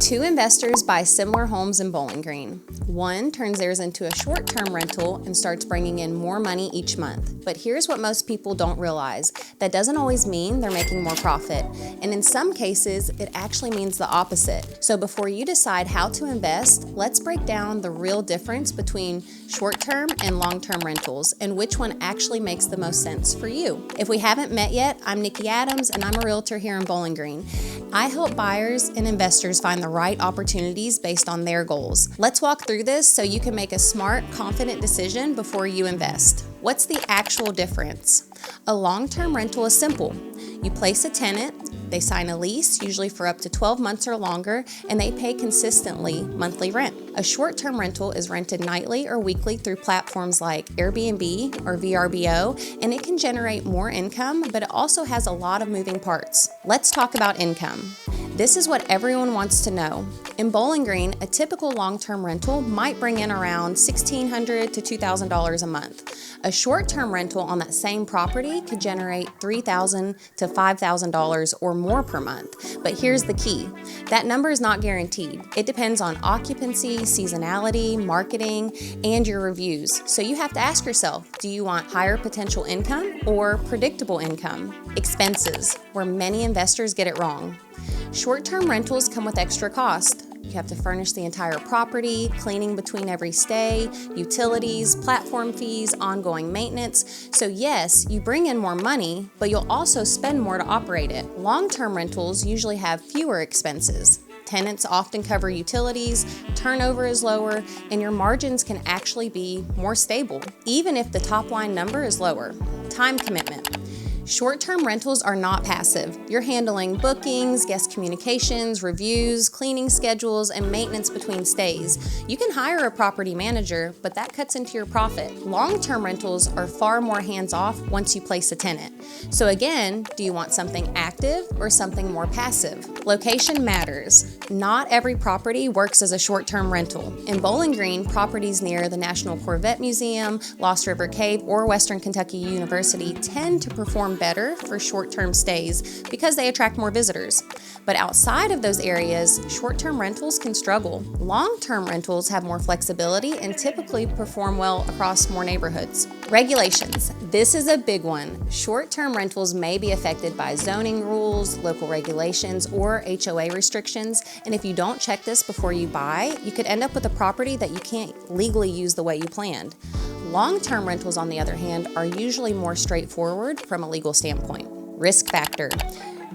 Two investors buy similar homes in Bowling Green. One turns theirs into a short-term rental and starts bringing in more money each month. But here's what most people don't realize. That doesn't always mean they're making more profit. And in some cases, it actually means the opposite. So before you decide how to invest, let's break down the real difference between short-term and long-term rentals and which one actually makes the most sense for you. If we haven't met yet, I'm Nikki Adams and I'm a realtor here in Bowling Green. I help buyers and investors find the right opportunities based on their goals. Let's walk through this so you can make a smart, confident decision before you invest. What's the actual difference? A long-term rental is simple. You place a tenant, they sign a lease, usually for up to 12 months or longer, and they pay consistently monthly rent. A short-term rental is rented nightly or weekly through platforms like Airbnb or VRBO, and it can generate more income, but it also has a lot of moving parts. Let's talk about income. This is what everyone wants to know. In Bowling Green, a typical long-term rental might bring in around $1,600 to $2,000 a month. A short-term rental on that same property could generate $3,000 to $5,000 or more per month. But here's the key. That number is not guaranteed. It depends on occupancy, seasonality, marketing, and your reviews. So you have to ask yourself, do you want higher potential income or predictable income? Expenses, where many investors get it wrong. Short-term rentals come with extra cost. You have to furnish the entire property, cleaning between every stay, utilities, platform fees, ongoing maintenance. So yes, you bring in more money, but you'll also spend more to operate it. Long-term rentals usually have fewer expenses. Tenants often cover utilities, turnover is lower, and your margins can actually be more stable, even if the top line number is lower. Time commitment. Short-term rentals are not passive. You're handling bookings, guest communications, reviews, cleaning schedules, and maintenance between stays. You can hire a property manager, but that cuts into your profit. Long-term rentals are far more hands-off once you place a tenant. So again, do you want something active or something more passive? Location matters. Not every property works as a short-term rental. In Bowling Green, properties near the National Corvette Museum, Lost River Cave, or Western Kentucky University tend to perform better for short-term stays because they attract more visitors. But outside of those areas, short-term rentals can struggle. Long-term rentals have more flexibility and typically perform well across more neighborhoods. Regulations. This is a big one. Short-term rentals may be affected by zoning rules, local regulations, or HOA restrictions, and if you don't check this before you buy, you could end up with a property that you can't legally use the way you planned. Long-term rentals, on the other hand, are usually more straightforward from a legal standpoint. Risk factor.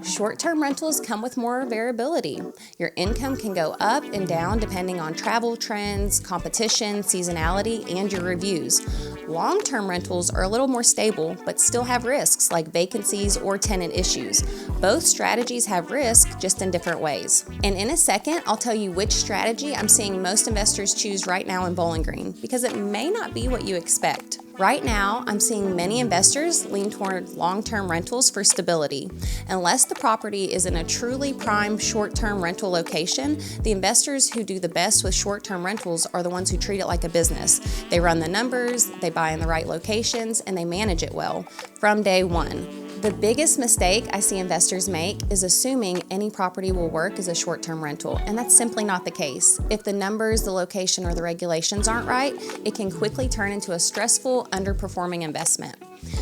Short-term rentals come with more variability. Your income can go up and down depending on travel trends, competition, seasonality, and your reviews. Long-term rentals are a little more stable, but still have risks like vacancies or tenant issues. Both strategies have risk, just in different ways. And in a second, I'll tell you which strategy I'm seeing most investors choose right now in Bowling Green, because it may not be what you expect. Right now, I'm seeing many investors lean toward long-term rentals for stability. Unless the property is in a truly prime short-term rental location, the investors who do the best with short-term rentals are the ones who treat it like a business. They run the numbers, they buy in the right locations, and they manage it well from day one. The biggest mistake I see investors make is assuming any property will work as a short-term rental, and that's simply not the case. If the numbers, the location, or the regulations aren't right, it can quickly turn into a stressful, underperforming investment.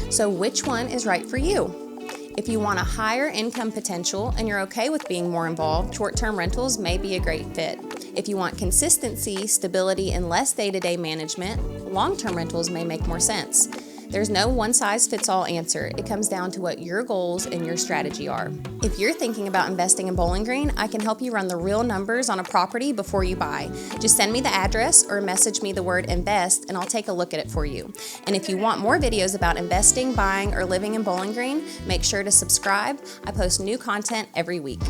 So which one is right for you? If you want a higher income potential and you're okay with being more involved, short-term rentals may be a great fit. If you want consistency, stability, and less day-to-day management, long-term rentals may make more sense. There's no one-size-fits-all answer. It comes down to what your goals and your strategy are. If you're thinking about investing in Bowling Green, I can help you run the real numbers on a property before you buy. Just send me the address or message me the word invest and I'll take a look at it for you. And if you want more videos about investing, buying, or living in Bowling Green, make sure to subscribe. I post new content every week.